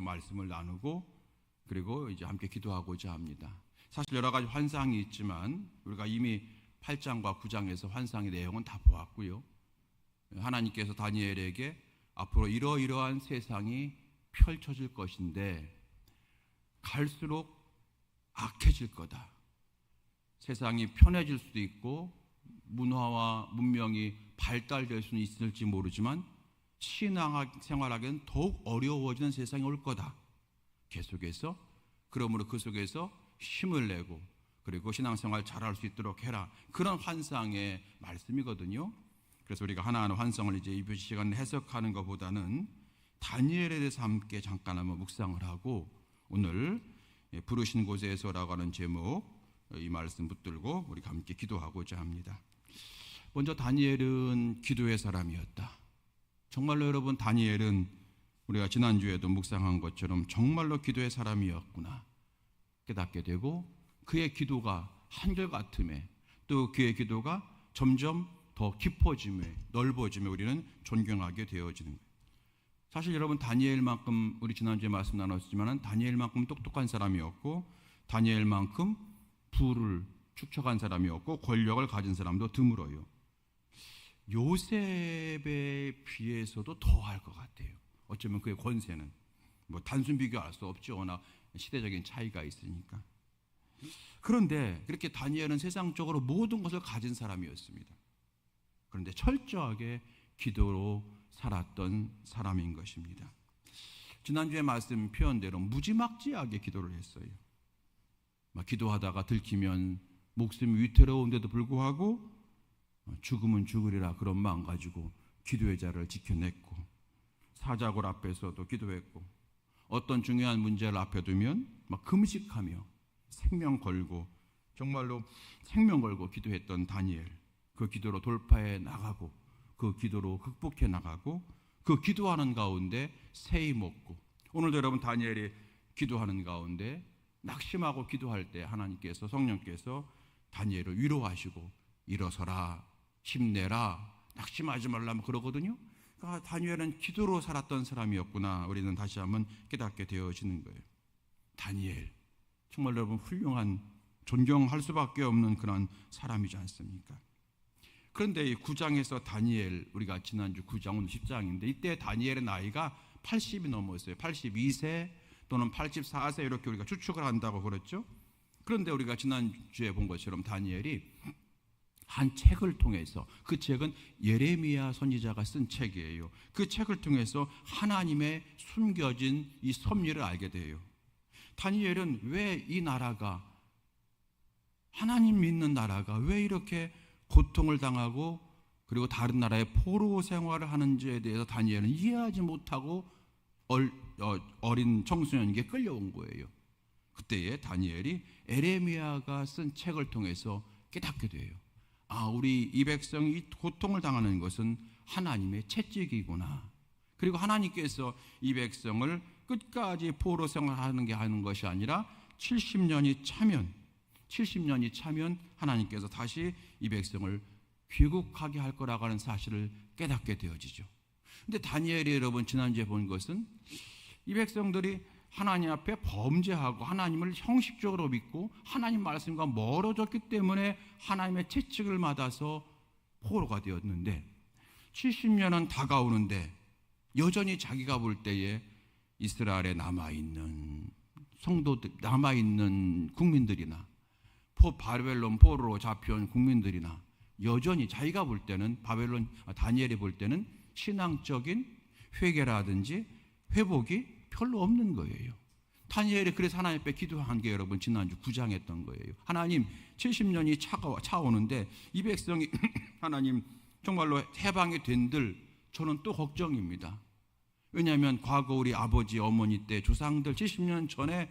말씀을 나누고 그리고 이제 함께 기도하고자 합니다. 사실 여러 가지 환상이 있지만 우리가 이미 8장과 9장에서 환상의 내용은 다 보았고요. 하나님께서 다니엘에게 앞으로 이러이러한 세상이 펼쳐질 것인데 갈수록 악해질 거다. 세상이 편해질 수도 있고 문화와 문명이 발달될 수는 있을지 모르지만 신앙생활하기는 더욱 어려워지는 세상이 올 거다. 계속해서 그러므로 그 속에서 힘을 내고 그리고 신앙생활 잘할 수 있도록 해라. 그런 환상의 말씀이거든요. 그래서 우리가 하나하나 환상을 이제 이번 시간에 해석하는 것보다는 다니엘에 대해서 함께 잠깐 한번 묵상을 하고 오늘 부르신 곳에서라고 하는 제목 이 말씀 붙들고 우리가 함께 기도하고자 합니다. 먼저 다니엘은 기도의 사람이었다. 정말로 여러분 다니엘은 우리가 지난주에도 묵상한 것처럼 정말로 기도의 사람이었구나 깨닫게 되고 그의 기도가 한결같음에 또 그의 기도가 점점 더 깊어짐에 넓어짐에 우리는 존경하게 되어지는 거예요. 사실 여러분 다니엘만큼 우리 지난주에 말씀 나눴지만 다니엘만큼 똑똑한 사람이었고 다니엘만큼 부를 축적한 사람이었고 권력을 가진 사람도 드물어요. 요셉에 비해서도 더할 것 같아요. 어쩌면 그의 권세는 뭐 단순 비교할 수 없죠. 워낙 시대적인 차이가 있으니까. 그런데 그렇게 다니엘은 세상적으로 모든 것을 가진 사람이었습니다. 그런데 철저하게 기도로 살았던 사람인 것입니다. 지난주에 말씀 표현대로 무지막지하게 기도를 했어요. 막 기도하다가 들키면 목숨이 위태로운데도 불구하고 죽으면 죽으리라 그런 마음 가지고 기도의 자를 지켜냈고 사자굴 앞에서도 기도했고 어떤 중요한 문제를 앞에 두면 막 금식하며 생명 걸고 정말로 생명 걸고 기도했던 다니엘. 그 기도로 돌파해 나가고 그 기도로 극복해 나가고 그 기도하는 가운데 새이 먹고 오늘도 여러분 다니엘이 기도하는 가운데 낙심하고 기도할 때 하나님께서 성령께서 다니엘을 위로하시고 일어서라 힘내라 낙심하지 말라 그러거든요. 그러니까 다니엘은 기도로 살았던 사람이었구나 우리는 다시 한번 깨닫게 되어지는 거예요. 다니엘 정말 여러분 훌륭한 존경할 수밖에 없는 그런 사람이지 않습니까? 그런데 이 9장에서 다니엘 우리가 지난주 9장 오늘 10장인데 이때 다니엘의 나이가 80이 넘었어요. 82세 또는 84세 이렇게 우리가 추측을 한다고 그랬죠. 그런데 우리가 지난주에 본 것처럼 다니엘이 한 책을 통해서 그 책은 예레미야 선지자가 쓴 책이에요. 그 책을 통해서 하나님의 숨겨진 이 섭리를 알게 돼요. 다니엘은 왜 이 나라가 하나님 믿는 나라가 왜 이렇게 고통을 당하고 그리고 다른 나라의 포로 생활을 하는지에 대해서 다니엘은 이해하지 못하고 어린 청소년에게 끌려온 거예요. 그때에 다니엘이 에레미야가 쓴 책을 통해서 깨닫게 돼요. 아, 우리 이 백성이 고통을 당하는 것은 하나님의 채찍이구나. 그리고 하나님께서 이 백성을 끝까지 포로 생활하는 게 하는 것이 아니라 70년이 차면 하나님께서 다시 이 백성을 귀국하게 할 거라고 하는 사실을 깨닫게 되어지죠. 근데 다니엘이 여러분 지난주에 본 것은 이 백성들이 하나님 앞에 범죄하고 하나님을 형식적으로 믿고 하나님 말씀과 멀어졌기 때문에 하나님의 채찍을 맞아서 포로가 되었는데 70년은 다가오는데 여전히 자기가 볼 때에 이스라엘에 남아있는 성도들, 남아있는 국민들이나 바벨론 포로로 잡혀온 국민들이나 여전히 자기가 볼 때는 다니엘이 볼 때는 신앙적인 회개라든지 회복이 별로 없는 거예요. 다니엘이 그래서 하나님 앞에 기도한 게 여러분 지난주 9장 했던 거예요. 하나님 70년이 차오는데 이 백성이 하나님 정말로 해방이 된들 저는 또 걱정입니다. 왜냐하면 과거 우리 아버지 어머니 때 조상들 70년 전에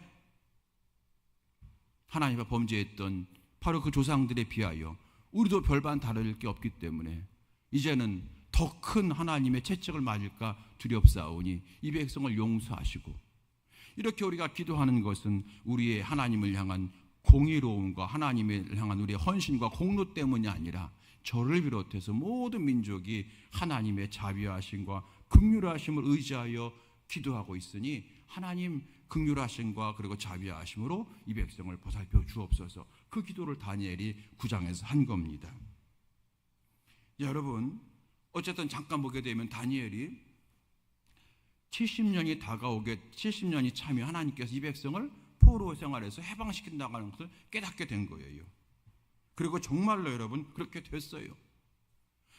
하나님 앞에 범죄했던 바로 그 조상들에 비하여 우리도 별반 다를 게 없기 때문에 이제는 더 큰 하나님의 채찍을 맞을까 두렵사오니 이 백성을 용서하시고 이렇게 우리가 기도하는 것은 우리의 하나님을 향한 공의로움과 하나님을 향한 우리의 헌신과 공로 때문이 아니라 저를 비롯해서 모든 민족이 하나님의 자비하심과 긍휼하심을 의지하여 기도하고 있으니 하나님 긍휼하심과 그리고 자비하심으로 이 백성을 보살펴 주옵소서. 그 기도를 다니엘이 9장에서 한 겁니다. 여러분, 어쨌든 잠깐 보게 되면 다니엘이 70년이 차면 하나님께서 이 백성을 포로 생활에서 해방시킨다는 것을 깨닫게 된 거예요. 그리고 정말로 여러분 그렇게 됐어요.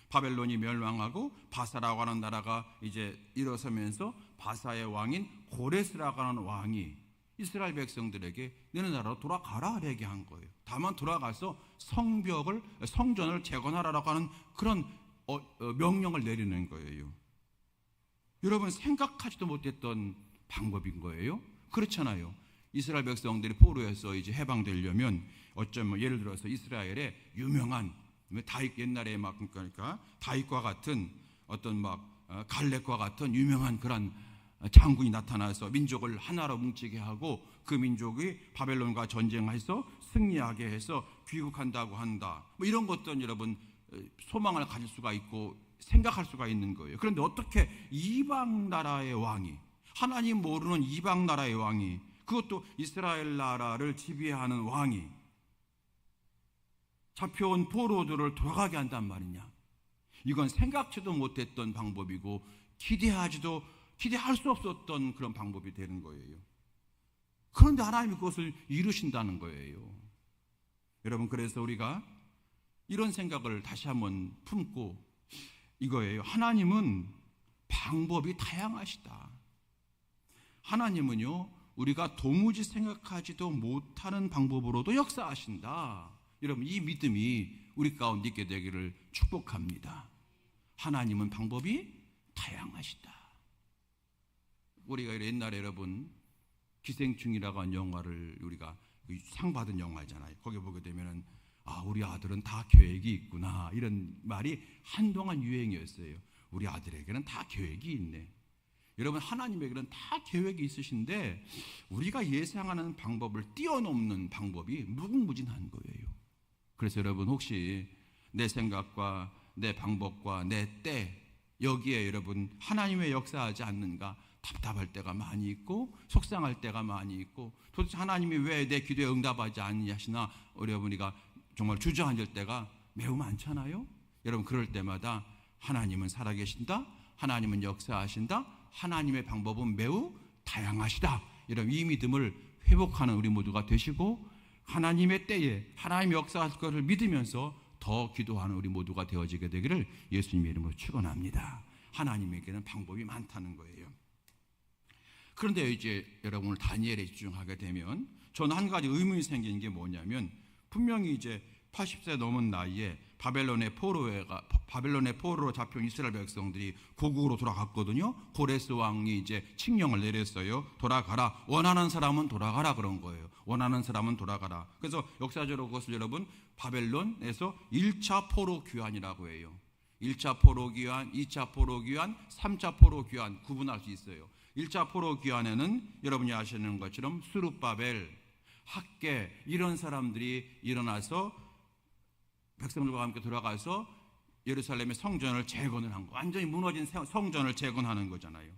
바벨론이 멸망하고 바사라고 하는 나라가 이제 일어서면서 바사의 왕인 고레스라고 하는 왕이 이스라엘 백성들에게 너네 나라로 돌아가라 이렇게 한 거예요. 다만 돌아가서 성전을 재건하라고 하는 그런 명령을 내리는 거예요. 여러분, 생각하지도 못했던 방법인 거예요. 그렇잖아요. 이스라엘 백성들이 포로에서 이제 해방되려면 어쩌면 예를 들어서 이스라엘의 유명한 다윗, 옛날에 막 그러니까 다윗과 같은 어떤 막 갈렙과 같은 유명한 그런 장군이 나타나서 민족을 하나로 뭉치게 하고 그 민족이 바벨론과 전쟁해서 승리하게 해서 귀국한다고 한다. 뭐 이런 것들은 여러분 소망을 가질 수가 있고 생각할 수가 있는 거예요. 그런데 어떻게 이방 나라의 왕이, 하나님 모르는 이방 나라의 왕이, 그것도 이스라엘 나라를 지배하는 왕이 잡혀온 포로들을 돌아가게 한단 말이냐. 이건 생각지도 못했던 방법이고 기대할 수 없었던 그런 방법이 되는 거예요. 그런데 하나님이 그것을 이루신다는 거예요. 여러분, 그래서 우리가 이런 생각을 다시 한번 품고 이거예요. 하나님은 방법이 다양하시다. 하나님은요, 우리가 도무지 생각하지도 못하는 방법으로도 역사하신다. 여러분, 이 믿음이 우리 가운데 있게 되기를 축복합니다. 하나님은 방법이 다양하시다. 우리가 옛날에 여러분 기생충이라고 하는 영화를 우리가 상 받은 영화잖아요. 거기 보게 되면은 우리 아들은 다 계획이 있구나, 이런 말이 한동안 유행이었어요. 우리 아들에게는 다 계획이 있네. 여러분, 하나님에게는 다 계획이 있으신데 우리가 예상하는 방법을 뛰어넘는 방법이 무궁무진한 거예요. 그래서 여러분, 혹시 내 생각과 내 방법과 내 때 여기에 여러분 하나님의 역사하지 않는가 답답할 때가 많이 있고 속상할 때가 많이 있고 도대체 하나님이 왜 내 기도에 응답하지 않느냐시나 여러분이가 정말 주저앉을 때가 매우 많잖아요. 여러분, 그럴 때마다 하나님은 살아계신다, 하나님은 역사하신다, 하나님의 방법은 매우 다양하시다. 여러분, 이 믿음을 회복하는 우리 모두가 되시고 하나님의 때에 하나님의 역사할 것을 믿으면서 더 기도하는 우리 모두가 되어지게 되기를 예수님의 이름으로 축원합니다. 하나님에게는 방법이 많다는 거예요. 그런데 이제 여러분 오늘 다니엘에 집중하게 되면 저는 한 가지 의문이 생기는 게 뭐냐면, 분명히 이제 80세 넘은 나이에 바벨론의 포로로 잡혀온 이스라엘 백성들이 고국으로 돌아갔거든요. 고레스 왕이 이제 칙령을 내렸어요. 돌아가라. 원하는 사람은 돌아가라 그런 거예요. 원하는 사람은 돌아가라. 그래서 역사적으로 그것을 여러분 바벨론에서 1차 포로 귀환이라고 해요. 1차 포로 귀환, 2차 포로 귀환, 3차 포로 귀환 구분할 수 있어요. 1차 포로 귀환에는 여러분이 아시는 것처럼 스룹바벨, 학개 이런 사람들이 일어나서 백성들과 함께 돌아가서 예루살렘의 성전을 재건을 한 거, 완전히 무너진 성전을 재건하는 거잖아요.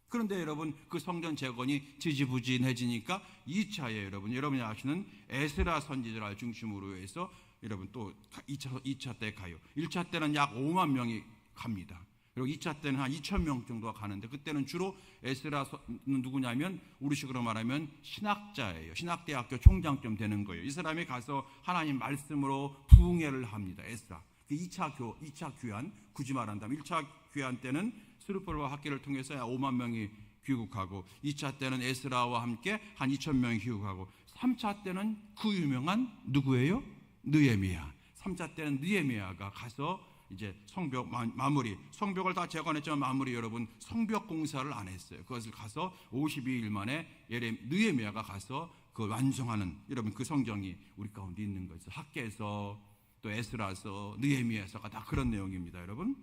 그런데 여러분 그 성전 재건이 지지부진해지니까 2차에 여러분이 아시는 에스라 선지자를 중심으로 해서 여러분 또 2차 때 가요. 1차 때는 약 5만 명이 갑니다. 그리고 2차 때는 한 2천 명 정도가 가는데 그때는 주로 에스라는 누구냐면 우리식으로 말하면 신학자예요. 신학대학교 총장쯤 되는 거예요. 이 사람이 가서 하나님 말씀으로 부흥회를 합니다. 에스라. 그 2차 귀환, 굳이 말한다면 1차 귀환 때는 스룹바벨과 학개를 통해서 5만 명이 귀국하고 2차 때는 에스라와 함께 한 2천 명이 귀국하고 3차 때는 그 유명한 누구예요? 느헤미야. 3차 때는 느헤미야가 가서 이제 성벽 마무리, 성벽을 다 재건했지만 마무리 여러분 성벽 공사를 안 했어요. 그것을 가서 52일 만에 느헤미야가 가서 그 완성하는 여러분 그 성경이 우리 가운데 있는 거죠. 학개에서 또 에스라서 느헤미야서가 다 그런 내용입니다, 여러분.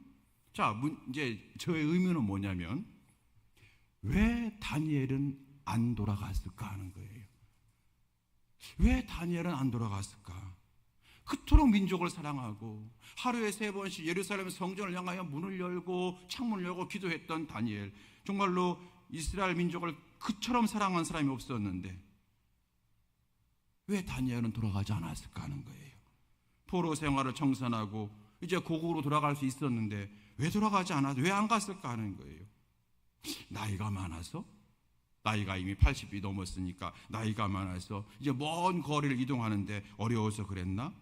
자, 이제 저의 의미는 뭐냐면 왜 다니엘은 안 돌아갔을까 하는 거예요. 왜 다니엘은 안 돌아갔을까? 그토록 민족을 사랑하고 하루에 3번씩 예루살렘 성전을 향하여 문을 열고 창문을 열고 기도했던 다니엘, 정말로 이스라엘 민족을 그처럼 사랑한 사람이 없었는데 왜 다니엘은 돌아가지 않았을까 하는 거예요. 포로 생활을 청산하고 이제 고국으로 돌아갈 수 있었는데 왜 돌아가지 않아서 왜 안 갔을까 하는 거예요. 나이가 많아서, 나이가 이미 80이 넘었으니까 나이가 많아서 이제 먼 거리를 이동하는데 어려워서 그랬나?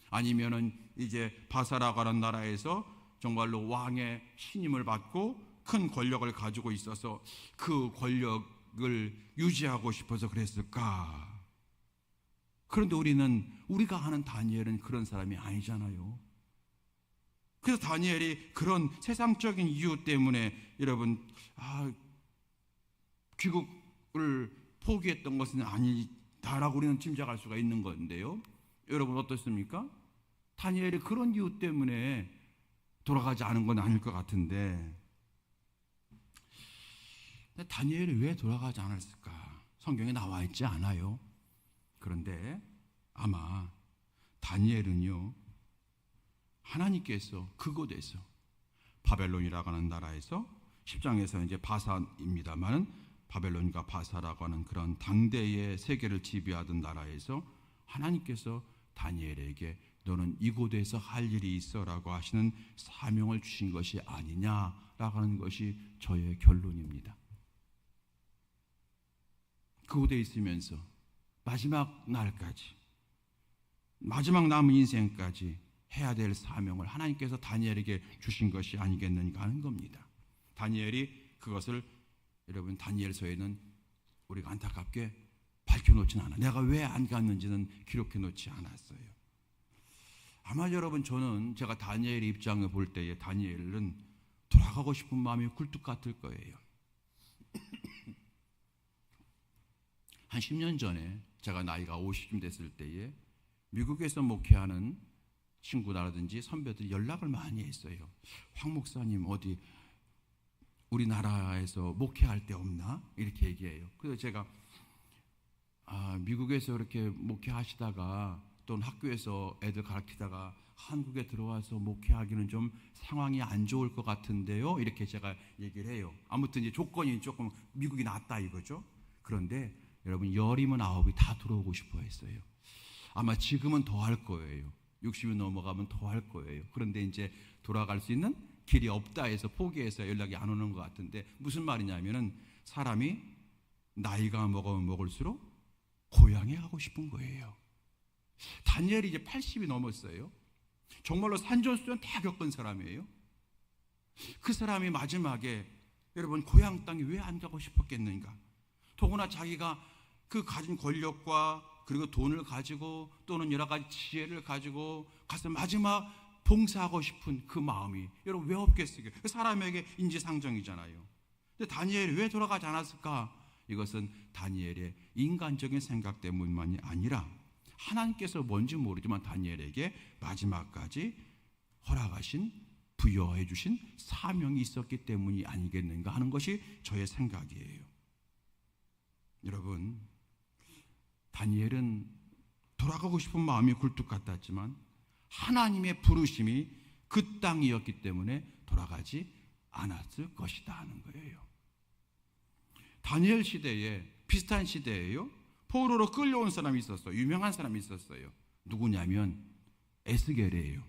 아니면은 이제 바사라고 하는 나라에서 정말로 왕의 신임을 받고 큰 권력을 가지고 있어서 그 권력을 유지하고 싶어서 그랬을까? 그런데 우리가 아는 다니엘은 그런 사람이 아니잖아요. 그래서 다니엘이 그런 세상적인 이유 때문에 여러분 귀국을 포기했던 것은 아니다라고 우리는 짐작할 수가 있는 건데요. 여러분 어떻습니까? 다니엘이 그런 이유 때문에 돌아가지 않은 건 아닐 것 같은데 다니엘이 왜 돌아가지 않았을까? 성경에 나와 있지 않아요. 그런데 아마 다니엘은요, 하나님께서 그곳에서 바벨론이라고 하는 나라에서 10장에서 이제 바사입니다만 바벨론과 바사라고 하는 그런 당대의 세계를 지배하던 나라에서 하나님께서 다니엘에게 너는 이곳에서 할 일이 있어라고 하시는 사명을 주신 것이 아니냐라고 하는 것이 저의 결론입니다. 그곳에 있으면서 마지막 날까지, 마지막 남은 인생까지 해야 될 사명을 하나님께서 다니엘에게 주신 것이 아니겠는가 하는 겁니다. 다니엘이 그것을 여러분 다니엘서에는 우리가 안타깝게 밝혀놓지는 않아. 내가 왜 안 갔는지는 기록해놓지 않았어요. 아마 여러분 저는 제가 다니엘의 입장을 볼 때에 다니엘은 돌아가고 싶은 마음이 굴뚝 같을 거예요. 한 10년 전에 제가 나이가 50쯤 됐을 때에 미국에서 목회하는 친구라든지 선배들이 연락을 많이 했어요. 황 목사님 어디 우리나라에서 목회할 데 없나? 이렇게 얘기해요. 그래서 제가 미국에서 이렇게 목회하시다가 또는 학교에서 애들 가르치다가 한국에 들어와서 목회하기는 좀 상황이 안 좋을 것 같은데요. 이렇게 제가 얘기를 해요. 아무튼 이제 조건이 조금 미국이 낫다 이거죠. 그런데 여러분 10이면 9이 다 들어오고 싶어 했어요. 아마 지금은 더 할 거예요. 60이 넘어가면 더 할 거예요. 그런데 이제 돌아갈 수 있는 길이 없다 해서 포기해서 연락이 안 오는 것 같은데 무슨 말이냐면은 사람이 나이가 먹으면 먹을수록 고향에 가고 싶은 거예요. 다니엘이 이제 80이 넘었어요. 정말로 산전수전 다 겪은 사람이에요. 그 사람이 마지막에 여러분 고향 땅에 왜 안 가고 싶었겠는가? 더구나 자기가 그 가진 권력과 그리고 돈을 가지고 또는 여러 가지 지혜를 가지고 가서 마지막 봉사하고 싶은 그 마음이 여러분 왜 없겠어요? 사람에게 인지상정이잖아요. 근데 다니엘이 왜 돌아가지 않았을까? 이것은 다니엘의 인간적인 생각 때문만이 아니라 하나님께서 뭔지 모르지만 다니엘에게 마지막까지 허락하신 부여해 주신 사명이 있었기 때문이 아니겠는가 하는 것이 저의 생각이에요. 여러분 다니엘은 돌아가고 싶은 마음이 굴뚝 같았지만 하나님의 부르심이 그 땅이었기 때문에 돌아가지 않았을 것이다 하는 거예요. 다니엘 시대에 비슷한 시대에요. 포로로 끌려온 사람이 있었어요. 유명한 사람이 있었어요. 누구냐면 에스겔이에요.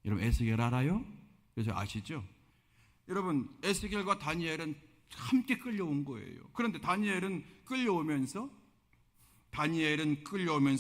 여러분 에스겔 알아요? 그래서 아시죠? 여러분 에스겔과 다니엘은 함께 끌려온 거예요. 그런데 다니엘은 끌려오면서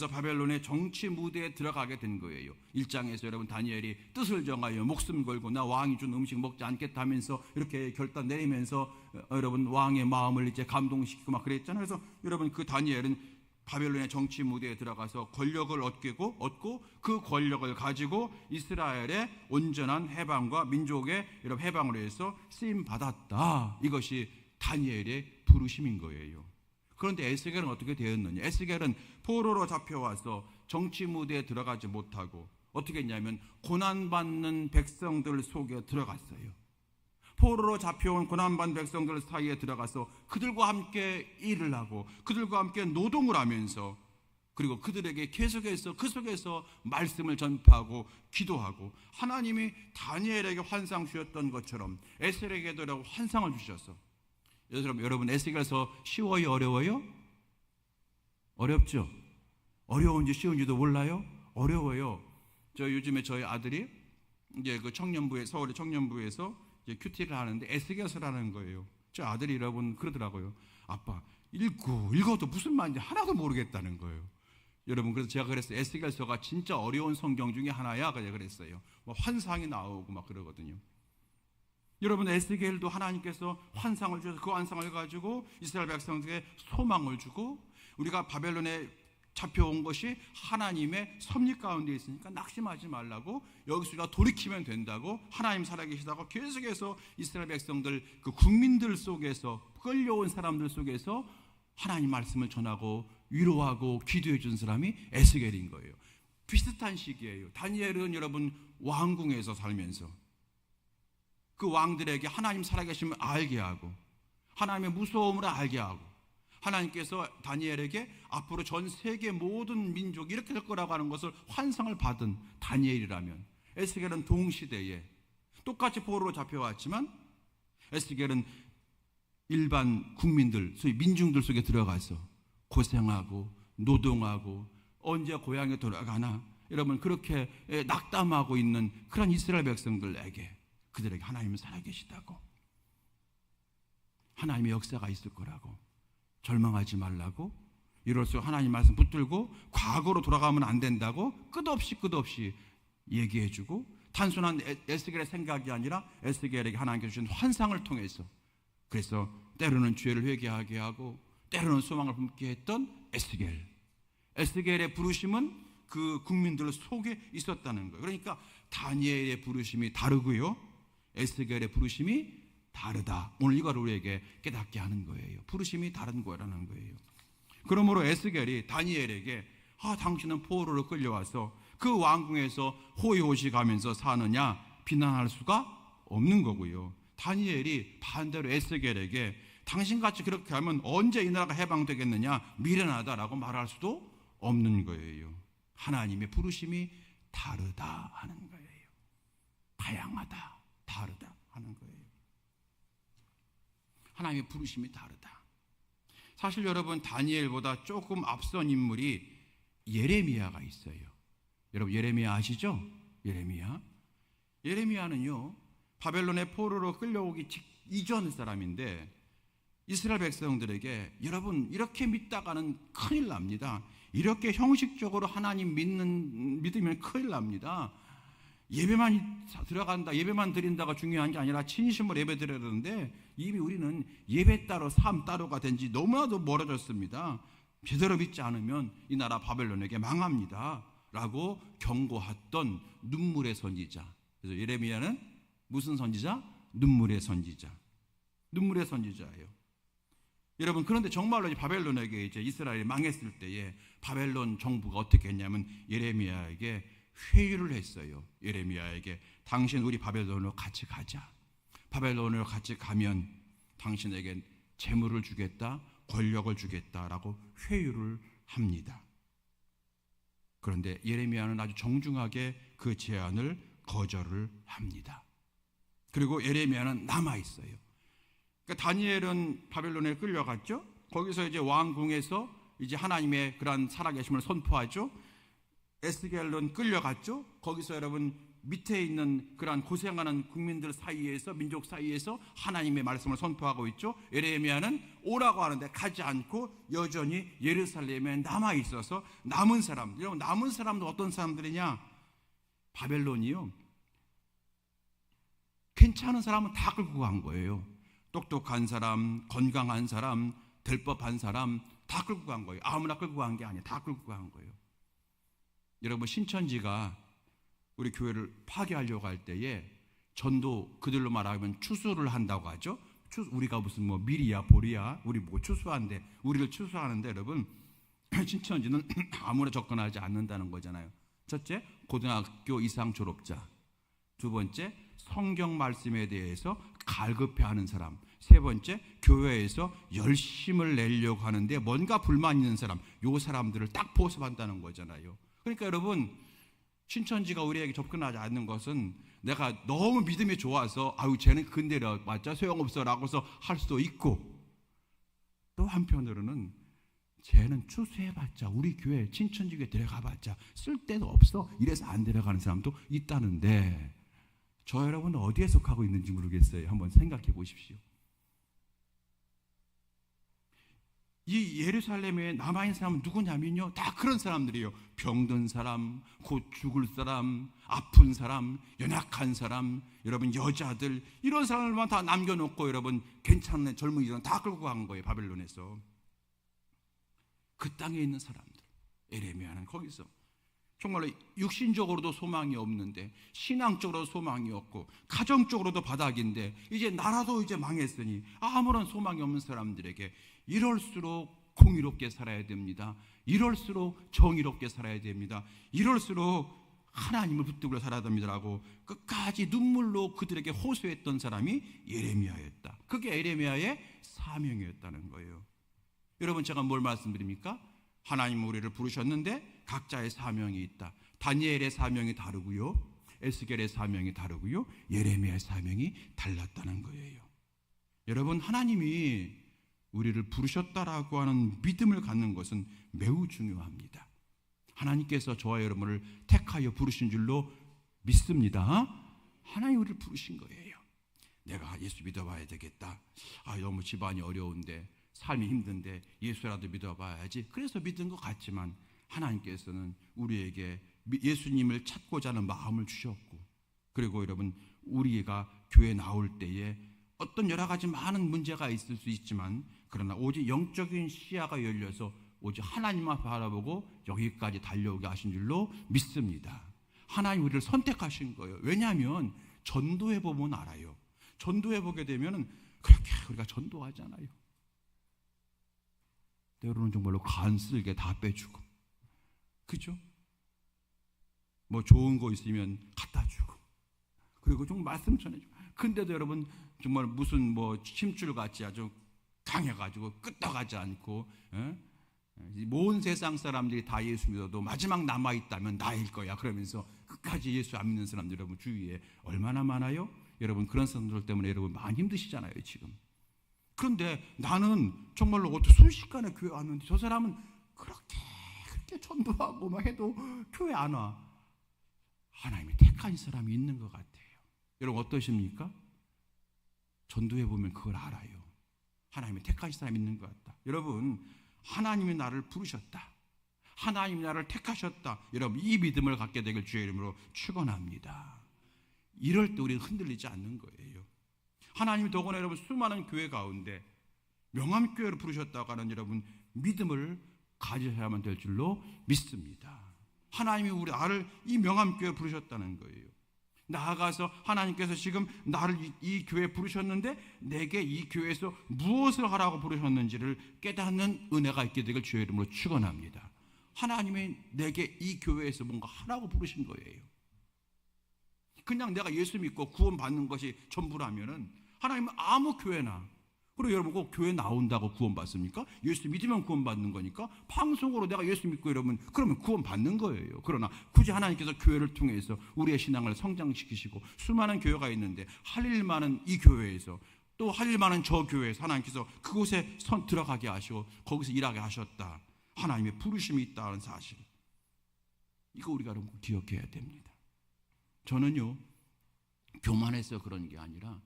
바벨론의 정치 무대에 들어가게 된 거예요. 1장에서 여러분 다니엘이 뜻을 정하여 목숨 걸고 나 왕이 준 음식 먹지 않겠다 하면서 이렇게 결단 내리면서 여러분 왕의 마음을 이제 감동시키고 막 그랬잖아요. 그래서 여러분 그 다니엘은 바벨론의 정치 무대에 들어가서 권력을 얻고 그 권력을 가지고 이스라엘의 온전한 해방과 민족의 여러분 해방을 위해서 쓰임 받았다. 이것이 다니엘의 부르심인 거예요. 그런데 에스겔은 어떻게 되었느냐? 에스겔은 포로로 잡혀와서 정치 무대에 들어가지 못하고 어떻게 했냐면 고난받는 백성들 속에 들어갔어요. 포로로 잡혀온 고난받는 백성들 사이에 들어가서 그들과 함께 일을 하고 그들과 함께 노동을 하면서 그리고 그들에게 계속해서 그 속에서 말씀을 전파하고 기도하고 하나님이 다니엘에게 환상 주셨던 것처럼 에스겔에게도 환상을 주셔서 여러분 에스겔서 쉬워요, 어려워요? 어렵죠? 어려운지 쉬운지도 몰라요? 어려워요. 요즘에 저희 아들이 이제 그 청년부에, 서울의 청년부에서 이제 큐티를 하는데 에스겔서라는 거예요. 저 아들이 여러분 그러더라고요. 아빠, 읽어도 무슨 말인지 하나도 모르겠다는 거예요. 여러분, 그래서 제가 그랬어요. 에스겔서가 진짜 어려운 성경 중에 하나야. 그랬어요. 뭐 환상이 나오고 막 그러거든요. 여러분, 에스겔도 하나님께서 환상을 주셔서 그 환상을 가지고 이스라엘 백성들에게 소망을 주고, 우리가 바벨론에 잡혀온 것이 하나님의 섭리 가운데 있으니까 낙심하지 말라고, 여기서 우리가 돌이키면 된다고, 하나님 살아계시다고 계속해서 이스라엘 백성들, 그 국민들 속에서, 끌려온 사람들 속에서 하나님 말씀을 전하고 위로하고 기도해 준 사람이 에스겔인 거예요. 비슷한 시기예요. 다니엘은 여러분 왕궁에서 살면서 그 왕들에게 하나님 살아계심을 알게 하고, 하나님의 무서움을 알게 하고, 하나님께서 다니엘에게 앞으로 전 세계 모든 민족이 이렇게 될 거라고 하는 것을 환상을 받은 다니엘이라면, 에스겔은 동시대에 똑같이 포로로 잡혀왔지만 에스겔은 일반 국민들, 소위 민중들 속에 들어가서 고생하고 노동하고 언제 고향에 돌아가나, 여러분 그렇게 낙담하고 있는 그런 이스라엘 백성들에게, 그들에게 하나님은 살아계시다고, 하나님의 역사가 있을 거라고, 절망하지 말라고, 이럴수록 하나님 말씀 붙들고 과거로 돌아가면 안 된다고 끝없이 얘기해주고, 단순한 에스겔의 생각이 아니라 에스겔에게 하나님께서 주신 환상을 통해서, 그래서 때로는 죄를 회개하게 하고 때로는 소망을 품게 했던 에스겔의 부르심은 그 국민들 속에 있었다는 거예요. 그러니까 다니엘의 부르심이 다르고요, 에스겔의 부르심이 다르다. 오늘 이걸 우리에게 깨닫게 하는 거예요. 부르심이 다른 거라는 거예요. 그러므로 에스겔이 다니엘에게 당신은 포로로 끌려와서 그 왕궁에서 호의호식하면서 사느냐 비난할 수가 없는 거고요. 다니엘이 반대로 에스겔에게 당신같이 그렇게 하면 언제 이 나라가 해방되겠느냐, 미련하다라고 말할 수도 없는 거예요. 하나님의 부르심이 다르다 하는 거예요. 다양하다, 다르다 하는 거예요. 하나님의 부르심이 다르다. 사실 여러분, 다니엘보다 조금 앞선 인물이 예레미야가 있어요. 여러분 예레미야 아시죠? 예레미야는요 바벨론의 포로로 끌려오기 이전 사람인데, 이스라엘 백성들에게 여러분 이렇게 믿다가는 큰일 납니다. 이렇게 형식적으로 하나님 믿으면 큰일 납니다. 예배만 들어간다, 예배만 드린다가 중요한 게 아니라 진심으로 예배 드려야 되는데, 이미 우리는 예배 따로 삶 따로가 된 지 너무나도 멀어졌습니다. 제대로 믿지 않으면 이 나라 바벨론에게 망합니다 라고 경고했던 눈물의 선지자. 그래서 예레미야는 무슨 선지자? 눈물의 선지자예요. 여러분, 그런데 정말로 바벨론에게 이제 이스라엘이 망했을 때에 바벨론 정부가 어떻게 했냐면 예레미야에게 회유를 했어요. 예레미야에게 당신 우리 바벨론으로 같이 가자. 바벨론으로 같이 가면 당신에게 재물을 주겠다, 권력을 주겠다라고 회유를 합니다. 그런데 예레미야는 아주 정중하게 그 제안을 거절을 합니다. 그리고 예레미야는 남아 있어요. 그러니까 다니엘은 바벨론에 끌려갔죠. 거기서 이제 왕궁에서 이제 하나님의 그런 살아계심을 선포하죠. 에스겔은 끌려갔죠. 거기서 여러분 밑에 있는 그런 고생하는 국민들 사이에서, 민족 사이에서 하나님의 말씀을 선포하고 있죠. 예레미야는 오라고 하는데 가지 않고 여전히 예루살렘에 남아 있어서 남은 사람, 여러분 남은 사람도 어떤 사람들이냐? 바벨론이요, 괜찮은 사람은 다 끌고 간 거예요. 똑똑한 사람, 건강한 사람, 될 법한 사람 다 끌고 간 거예요. 아무나 끌고 간 게 아니에요. 다 끌고 간 거예요. 여러분, 신천지가 우리 교회를 파괴하려고 할 때에 전도, 그들로 말하면 추수를 한다고 하죠. 우리가 무슨 뭐 미리야 보리야, 우리 뭐 추수한데, 우리를 추수하는데, 여러분 신천지는 아무나 접근하지 않는다는 거잖아요. 첫째, 고등학교 이상 졸업자. 두 번째, 성경 말씀에 대해서 갈급해하는 사람. 세 번째, 교회에서 열심을 내려고 하는데 뭔가 불만 있는 사람. 요 사람들을 딱 포섭한다는 거잖아요. 그러니까 여러분, 신천지가 우리에게 접근하지 않는 것은 내가 너무 믿음이 좋아서 쟤는 근데려 맞자 소용없어 라고서 할 수도 있고, 또 한편으로는 쟤는 추수해봤자 우리 교회 친천지교회 들어가봤자 쓸데도 없어 이래서 안 들어가는 사람도 있다는데 저 여러분 어디에 속하고 있는지 모르겠어요. 한번 생각해 보십시오. 이 예루살렘에 남아있는 사람은 누구냐면요, 다 그런 사람들이에요. 병든 사람, 곧 죽을 사람, 아픈 사람, 연약한 사람, 여러분 여자들, 이런 사람들만 다 남겨놓고 여러분 괜찮은 젊은이들은 다 끌고 간 거예요. 바벨론에서. 그 땅에 있는 사람들, 에레미야는 거기서 정말로 육신적으로도 소망이 없는데, 신앙적으로도 소망이 없고, 가정적으로도 바닥인데, 이제 나라도 이제 망했으니 아무런 소망이 없는 사람들에게 이럴수록 공의롭게 살아야 됩니다. 이럴수록 정의롭게 살아야 됩니다. 이럴수록 하나님을 붙들고 살아야 됩니다라고 끝까지 눈물로 그들에게 호소했던 사람이 예레미야였다. 그게 예레미야의 사명이었다는 거예요. 여러분, 제가 뭘 말씀드립니까? 하나님 우리를 부르셨는데 각자의 사명이 있다. 다니엘의 사명이 다르고요, 에스겔의 사명이 다르고요, 예레미야의 사명이 달랐다는 거예요. 여러분, 하나님이 우리를 부르셨다라고 하는 믿음을 갖는 것은 매우 중요합니다. 하나님께서 저와 여러분을 택하여 부르신 줄로 믿습니다. 하나님 우리를 부르신 거예요. 내가 예수 믿어봐야 되겠다. 너무 집안이 어려운데, 삶이 힘든데 예수라도 믿어봐야지. 그래서 믿은 것 같지만 하나님께서는 우리에게 예수님을 찾고자 하는 마음을 주셨고, 그리고 여러분, 우리가 교회 나올 때에 어떤 여러 가지 많은 문제가 있을 수 있지만, 그러나 오직 영적인 시야가 열려서 오직 하나님만 바라보고 여기까지 달려오게 하신 줄로 믿습니다. 하나님 우리를 선택하신 거예요. 왜냐하면 전도해 보면 알아요. 전도해 보게 되면 그렇게 우리가 전도하잖아요. 때로는 정말로 간쓸게 다 빼주고, 그죠? 뭐 좋은 거 있으면 갖다 주고, 그리고 좀 말씀 전해주고. 근데도 여러분 정말 무슨 뭐 힘줄 같이 아주 강해가지고 끄떡하지 않고, 모든 세상 사람들이 다 예수 믿어도 마지막 남아있다면 나일 거야 그러면서 끝까지 예수 안 믿는 사람들 여러분 주위에 얼마나 많아요? 여러분 그런 사람들 때문에 여러분 많이 힘드시잖아요 지금. 그런데 나는 정말로 순식간에 교회 왔는데 저 사람은 그렇게 전도하고 막 해도 교회 안 와. 하나님이 택한 사람이 있는 것 같아요. 여러분 어떠십니까? 전도해 보면 그걸 알아요. 하나님이 택하신 사람이 있는 것 같다. 여러분, 하나님이 나를 부르셨다, 하나님이 나를 택하셨다, 여러분 이 믿음을 갖게 되길 주의 이름으로 축원합니다. 이럴 때 우리는 흔들리지 않는 거예요. 하나님이 더구나 여러분 수많은 교회 가운데 명함교회로 부르셨다고 하는 여러분 믿음을 가지셔야만 될 줄로 믿습니다. 하나님이 나를 이 명함교회로 부르셨다는 거예요. 나아가서 하나님께서 지금 나를 이 교회에 부르셨는데 내게 이 교회에서 무엇을 하라고 부르셨는지를 깨닫는 은혜가 있게 되길 주의 이름으로 축원합니다. 하나님이 내게 이 교회에서 뭔가 하라고 부르신 거예요. 그냥 내가 예수 믿고 구원받는 것이 전부라면은 하나님은 아무 교회나, 그리고 여러분 꼭 교회 나온다고 구원받습니까? 예수 믿으면 구원받는 거니까 방송으로 내가 예수 믿고 여러분 그러면 구원받는 거예요. 그러나 굳이 하나님께서 교회를 통해서 우리의 신앙을 성장시키시고 수많은 교회가 있는데 할 일 많은 이 교회에서 또 할 일 많은 저 교회에서 하나님께서 그곳에 들어가게 하시고 거기서 일하게 하셨다, 하나님의 부르심이 있다는 사실, 이거 우리가 여러분 기억해야 됩니다. 저는요 교만해서 그런 게 아니라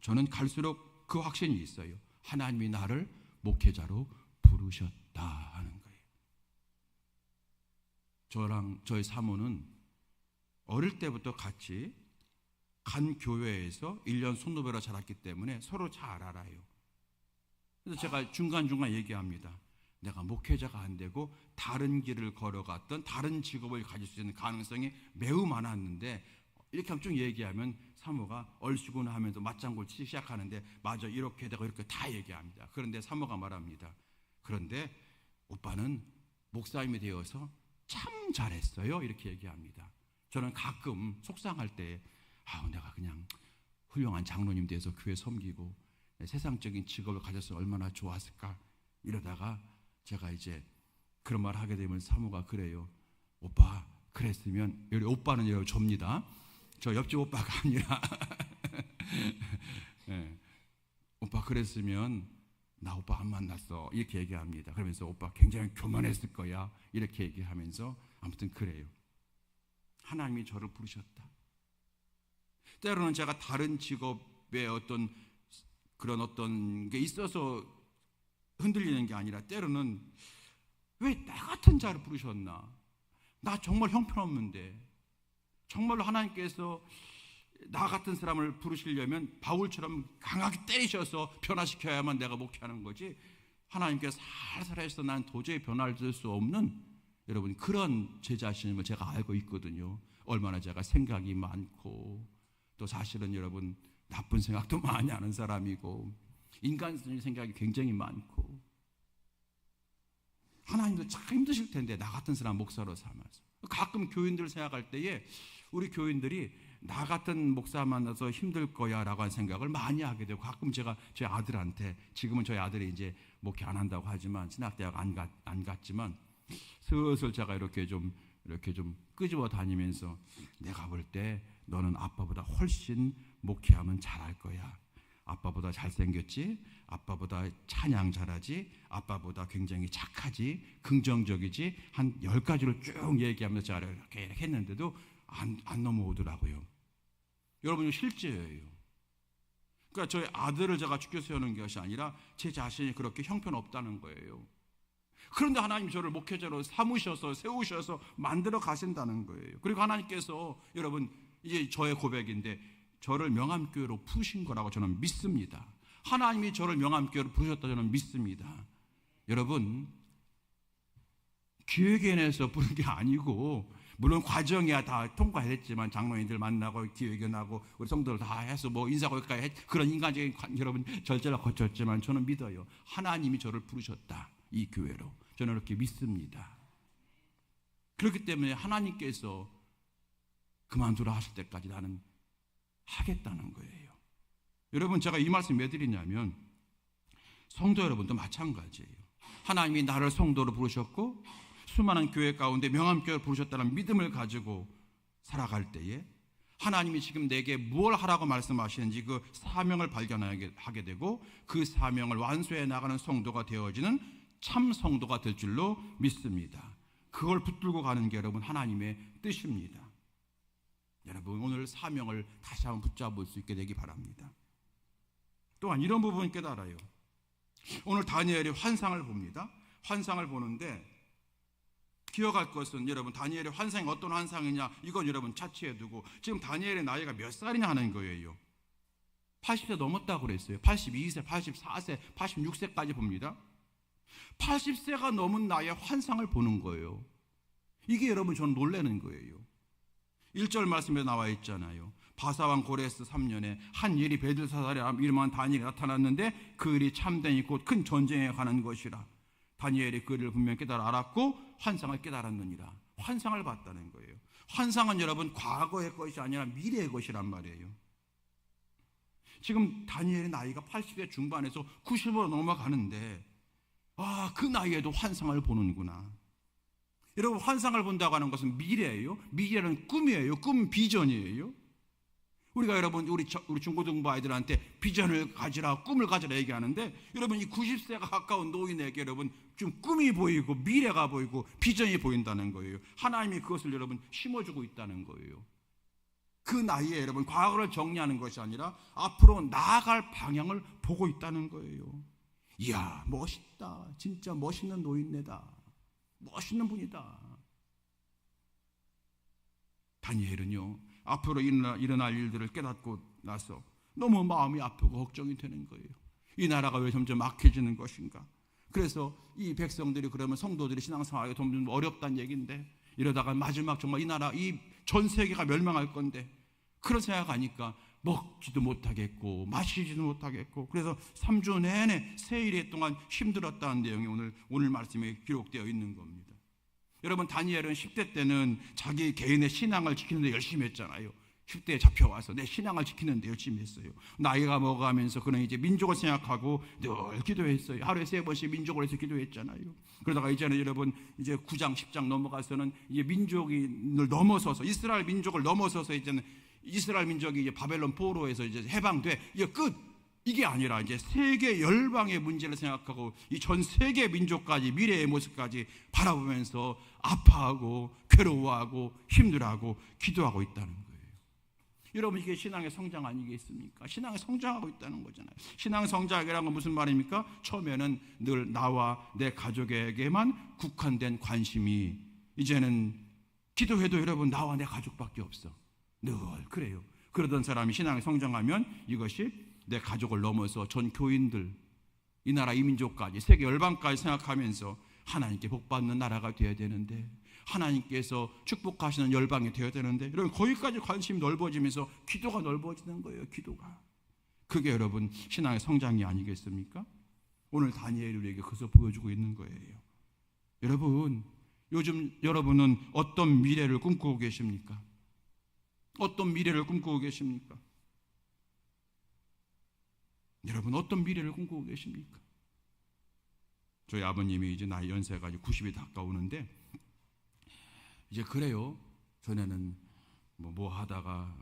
저는 갈수록 그 확신이 있어요. 하나님이 나를 목회자로 부르셨다 하는 거예요. 저랑 저희 사모는 어릴 때부터 같이 간 교회에서 1년 손노배로 자랐기 때문에 서로 잘 알아요. 그래서 제가 중간중간 얘기합니다. 내가 목회자가 안 되고 다른 길을 걸어갔던 다른 직업을 가질 수 있는 가능성이 매우 많았는데, 이렇게 쭉 얘기하면 사모가 얼씨구나 하면서 맞장구를 치기 시작하는데, 맞아 이렇게 되고 이렇게 다 얘기합니다. 그런데 사모가 말합니다. 그런데 오빠는 목사님이 되어서 참 잘했어요 이렇게 얘기합니다. 저는 가끔 속상할 때 내가 그냥 훌륭한 장로님 돼서 교회 섬기고 세상적인 직업을 가졌으면 얼마나 좋았을까 이러다가 제가 이제 그런 말 하게 되면 사모가 그래요. 오빠 그랬으면, 여기 오빠는 여기 접니다. 저 옆집 오빠가 아니라 네. 오빠 그랬으면 나 오빠 안 만났어 이렇게 얘기합니다. 그러면서 오빠 굉장히 교만했을 거야 이렇게 얘기하면서 아무튼 그래요. 하나님이 저를 부르셨다. 때로는 제가 다른 직업에 그런 어떤 게 있어서 흔들리는 게 아니라 때로는 왜 나 같은 자를 부르셨나? 나 정말 형편없는데 정말로 하나님께서 나 같은 사람을 부르시려면 바울처럼 강하게 때리셔서 변화시켜야만 내가 목회하는 거지, 하나님께서 살살해서 난 도저히 변화를 줄 수 없는 여러분 그런 제 자신을 제가 알고 있거든요. 얼마나 제가 생각이 많고 또 사실은 여러분 나쁜 생각도 많이 하는 사람이고 인간적인 생각이 굉장히 많고 하나님도 참 힘드실 텐데 나 같은 사람 목사로 삼아서 가끔 교인들 생각할 때에 우리 교인들이 나 같은 목사 만나서 힘들 거야 라고 하는 생각을 많이 하게 되고 가끔 제가 저희 아들한테 지금은 저희 아들이 이제 목회 안 한다고 하지만 신학대학 안 갔지만 슬슬 제가 이렇게 좀 끄집어 다니면서 내가 볼 때 너는 아빠보다 훨씬 목회하면 잘할 거야. 아빠보다 잘생겼지? 아빠보다 찬양 잘하지? 아빠보다 굉장히 착하지? 긍정적이지? 한 10가지를 쭉 얘기하면서 제가 이렇게 했는데도 안 넘어오더라고요. 여러분, 이거 실제예요. 그러니까 저희 아들을 제가 죽여 세우는 것이 아니라 제 자신이 그렇게 형편없다는 거예요. 그런데 하나님 저를 목회자로 삼으셔서 세우셔서 만들어 가신다는 거예요. 그리고 하나님께서 여러분 이제 저의 고백인데 저를 명암교회로 부르신 거라고 저는 믿습니다. 하나님이 저를 명암교회로 부르셨다 저는 믿습니다. 여러분 기획위원회에서 부른 게 아니고 물론 과정이야 다 통과했지만 장로님들 만나고 기획위원하고 우리 성도들 다 해서 뭐 인사고까지 그런 인간적인 여러분 절차를 거쳤지만 저는 믿어요. 하나님이 저를 부르셨다 이 교회로 저는 이렇게 믿습니다. 그렇기 때문에 하나님께서 그만두라 하실 때까지 나는 하겠다는 거예요. 여러분 제가 이 말씀 왜 드리냐면 성도 여러분도 마찬가지예요. 하나님이 나를 성도로 부르셨고 수많은 교회 가운데 명암교회를 부르셨다는 믿음을 가지고 살아갈 때에 하나님이 지금 내게 무엇을 하라고 말씀하시는지 그 사명을 발견하게 되고 그 사명을 완수해 나가는 성도가 되어지는 참 성도가 될 줄로 믿습니다. 그걸 붙들고 가는 게 여러분 하나님의 뜻입니다. 여러분 오늘 사명을 다시 한번 붙잡을 수 있게 되기 바랍니다. 또한 이런 부분 깨달아요. 오늘 다니엘이 환상을 봅니다. 환상을 보는데 기억할 것은 여러분 다니엘의 환상이 어떤 환상이냐 이건 여러분 차치해 두고 지금 다니엘의 나이가 몇 살이냐 하는 거예요. 80세 넘었다고 그랬어요. 82세, 84세, 86세까지 봅니다. 80세가 넘은 나이에 환상을 보는 거예요. 이게 여러분 저는 놀라는 거예요. 1절 말씀에 나와 있잖아요. 바사왕 고레스 3년에 한 일이 베들사살의 이름한 다니엘이 나타났는데 그 일이 참되니 곧 큰 전쟁에 관한 것이라. 다니엘이 그 일을 분명히 깨달아 알았고 환상을 깨달았느니라. 환상을 봤다는 거예요. 환상은 여러분 과거의 것이 아니라 미래의 것이란 말이에요. 지금 다니엘의 나이가 80대 중반에서 90으로 넘어가는데 그 나이에도 환상을 보는구나. 여러분 환상을 본다고 하는 것은 미래예요. 미래는 꿈이에요. 꿈 비전이에요. 우리가 여러분 우리 중고등부 아이들한테 비전을 가지라 꿈을 가지라 얘기하는데 여러분 이 90세가 가까운 노인에게 여러분 좀 꿈이 보이고 미래가 보이고 비전이 보인다는 거예요. 하나님이 그것을 여러분 심어주고 있다는 거예요. 그 나이에 여러분 과거를 정리하는 것이 아니라 앞으로 나아갈 방향을 보고 있다는 거예요. 이야 멋있다. 진짜 멋있는 노인네다. 멋있는 분이다. 다니엘은요 앞으로 일어날 일들을 깨닫고 나서 너무 마음이 아프고 걱정이 되는 거예요. 이 나라가 왜 점점 악해지는 것인가. 그래서 이 백성들이 그러면 성도들이 신앙생활이 점점 어렵다는 얘기인데 이러다가 마지막 정말 이 나라 이 전 세계가 멸망할 건데 그런 생각하니까 먹지도 못하겠고 마시지도 못하겠고 그래서 3주 내내 세일에 동안 힘들었다는 내용이 오늘 말씀에 기록되어 있는 겁니다. 여러분 다니엘은 10대 때는 자기 개인의 신앙을 지키는데 열심히 했잖아요. 10대에 잡혀와서 내 신앙을 지키는데 열심히 했어요. 나이가 먹어가면서 그는 이제 민족을 생각하고 늘 기도했어요. 하루에 3번씩 민족을 해서 기도했잖아요. 그러다가 이제는 여러분 이제 9장 10장 넘어가서는 이제 민족을 넘어서서 이스라엘 민족을 넘어서서 이제는 이스라엘 민족이 이제 바벨론 포로에서 이제 해방돼 이제 끝. 이게 아니라 이제 세계 열방의 문제를 생각하고 이 전 세계 민족까지 미래의 모습까지 바라보면서 아파하고 괴로워하고 힘들어하고 기도하고 있다는 거예요. 여러분, 이게 신앙의 성장 아니겠습니까? 신앙의 성장하고 있다는 거잖아요. 신앙 성장이라는 건 무슨 말입니까? 처음에는 늘 나와 내 가족에게만 국한된 관심이 이제는 기도해도 여러분 나와 내 가족밖에 없어. 늘 그래요. 그러던 사람이 신앙이 성장하면 이것이 내 가족을 넘어서 전 교인들, 이 나라 이민족까지 세계 열방까지 생각하면서 하나님께 복받는 나라가 되어야 되는데, 하나님께서 축복하시는 열방이 되어야 되는데, 여러분 거기까지 관심이 넓어지면서 기도가 넓어지는 거예요. 기도가. 그게 여러분 신앙의 성장이 아니겠습니까? 오늘 다니엘이 우리에게 그것을 보여주고 있는 거예요. 여러분, 요즘 여러분은 어떤 미래를 꿈꾸고 계십니까? 어떤 미래를 꿈꾸고 계십니까? 여러분 어떤 미래를 꿈꾸고 계십니까? 저희 아버님이 이제 나이 연세가 이제 90이 가까우는데, 이제 그래요. 전에는 뭐 하다가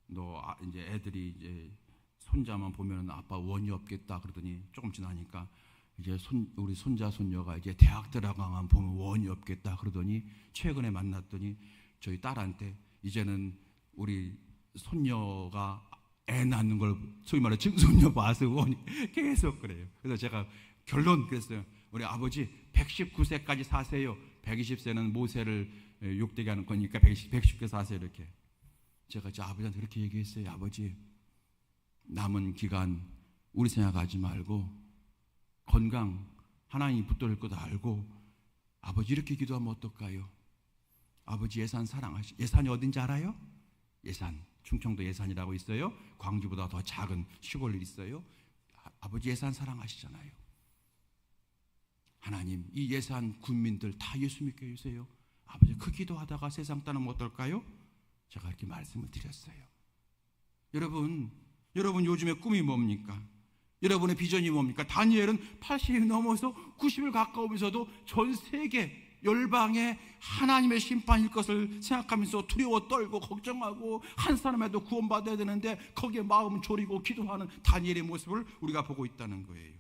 너 이제 애들이 이제 손자만 보면 아빠 원이 없겠다 그러더니 조금 지나니까 이제 우리 손자 손녀가 이제 대학 들어가만 보면 원이 없겠다 그러더니 최근에 만났더니 저희 딸한테 이제는 우리 손녀가 애 낳는 걸 소위 말해 증손녀 봐서 원이 계속 그래요. 그래서 제가 결론 그랬어요. 우리 아버지 119세까지 사세요. 120세는 모세를 욕되게 하는 거니까 119세 사세요. 이렇게 제가 저 아버지한테 그렇게 얘기했어요. 아버지, 남은 기간 우리 생각하지 말고 건강 하나님이 붙들을 것도 알고 아버지 이렇게 기도하면 어떨까요? 아버지 예산 사랑하시. 예산이 어딘지 알아요? 예산, 충청도 예산이라고 있어요. 광주보다 더 작은 시골이 있어요. 아버지 예산 사랑하시잖아요. 하나님 이 예산 군민들 다 예수 믿게 해주세요. 아버지 그 기도하다가 세상 따르면 어떨까요? 제가 이렇게 말씀을 드렸어요. 여러분 요즘에 꿈이 뭡니까? 여러분의 비전이 뭡니까? 다니엘은 80이 넘어서 90을 가까우면서도 전 세계 열방에 하나님의 심판일 것을 생각하면서 두려워 떨고 걱정하고 한 사람에도 구원받아야 되는데 거기에 마음 졸이고 기도하는 다니엘의 모습을 우리가 보고 있다는 거예요.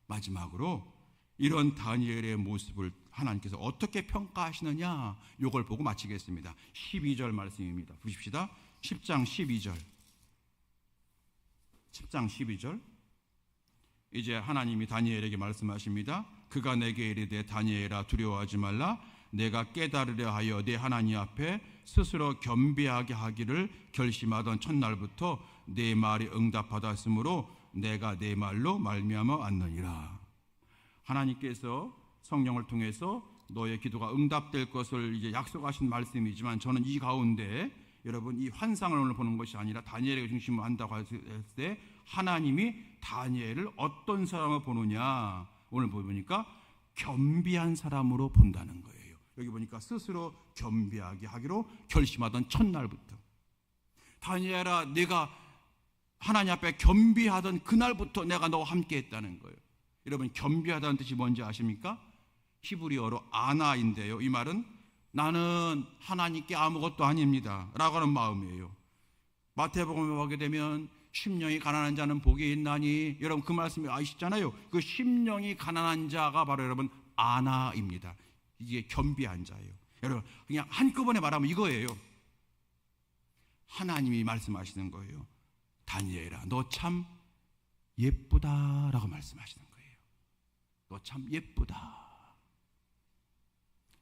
마지막으로 이런 다니엘의 모습을 하나님께서 어떻게 평가하시느냐, 이걸 보고 마치겠습니다. 12절 말씀입니다. 보십시다. 10장 12절. 10장 12절. 이제 하나님이 다니엘에게 말씀하십니다. 그가 내게 이르되 다니엘아 두려워하지 말라. 내가 깨달으려 하여 내 하나님 앞에 스스로 겸비하게 하기를 결심하던 첫날부터 내 말이 응답받았으므로 내가 내 말로 말미암아 왔느니라. 하나님께서 성령을 통해서 너의 기도가 응답될 것을 이제 약속하신 말씀이지만, 저는 이 가운데 여러분 이 환상을 오늘 보는 것이 아니라 다니엘에게 중심을 한다고 했을 때 하나님이 다니엘을 어떤 사람으로 보느냐, 오늘 보니까 겸비한 사람으로 본다는 거예요. 여기 보니까 스스로 겸비하게 하기로 결심하던 첫날부터. 다니엘아 내가 하나님 앞에 겸비하던 그날부터 내가 너와 함께 했다는 거예요. 여러분 겸비하다는 뜻이 뭔지 아십니까? 히브리어로 아나인데요, 이 말은 나는 하나님께 아무것도 아닙니다 라고 하는 마음이에요. 마태복음에 보게 되면 심령이 가난한 자는 복이 있나니, 여러분 그 말씀이 아시잖아요. 그 심령이 가난한 자가 바로 여러분 아나입니다. 이게 겸비한 자예요. 여러분 그냥 한꺼번에 말하면 이거예요. 하나님이 말씀하시는 거예요. 다니엘아 너 참 예쁘다라고 말씀하시는 거예요. 너 참 예쁘다.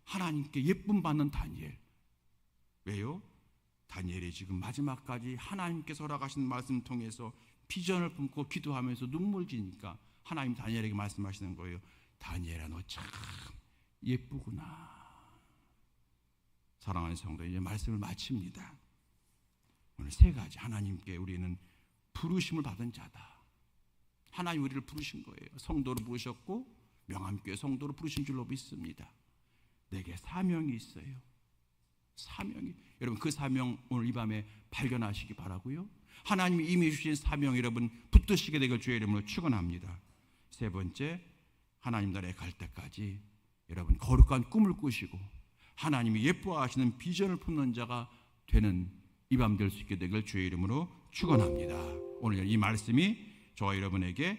하나님께 예쁨 받는 다니엘. 왜요? 다니엘이 지금 마지막까지 하나님께서 허락하신 말씀 통해서 비전을 품고 기도하면서 눈물 지니까 하나님 다니엘에게 말씀하시는 거예요. 다니엘아 너 참 예쁘구나. 사랑하는 성도, 이제 말씀을 마칩니다. 오늘 세 가지. 하나님께 우리는 부르심을 받은 자다. 하나님 우리를 부르신 거예요. 성도로 부르셨고 명함교회 성도로 부르신 줄로 믿습니다. 내게 사명이 있어요. 사명이. 여러분 그 사명 오늘 이 밤에 발견하시기 바라고요. 하나님이 이미 주신 사명 여러분 붙드시게 되길 주의 이름으로 축원합니다. 세 번째, 하나님 나라에 갈 때까지 여러분 거룩한 꿈을 꾸시고 하나님이 예뻐하시는 비전을 품는 자가 되는 이 밤 될 수 있게 되길 주의 이름으로 축원합니다. 오늘 이 말씀이 저와 여러분에게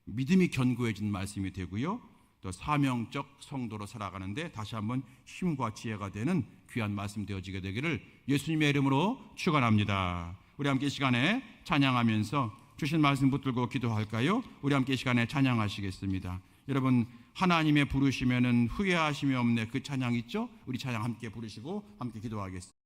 믿음이 견고해진 말씀이 되고요, 또 사명적 성도로 살아가는데 다시 한번 힘과 지혜가 되는 귀한 말씀 되어지게 되기를 예수님의 이름으로 축원합니다. 우리 함께 이 시간에 찬양하면서 주신 말씀 붙들고 기도할까요? 우리 함께 이 시간에 찬양하시겠습니다. 여러분, 하나님의 부르시면은 후회하심이 없네, 그 찬양 있죠? 우리 찬양 함께 부르시고 함께 기도하겠습니다.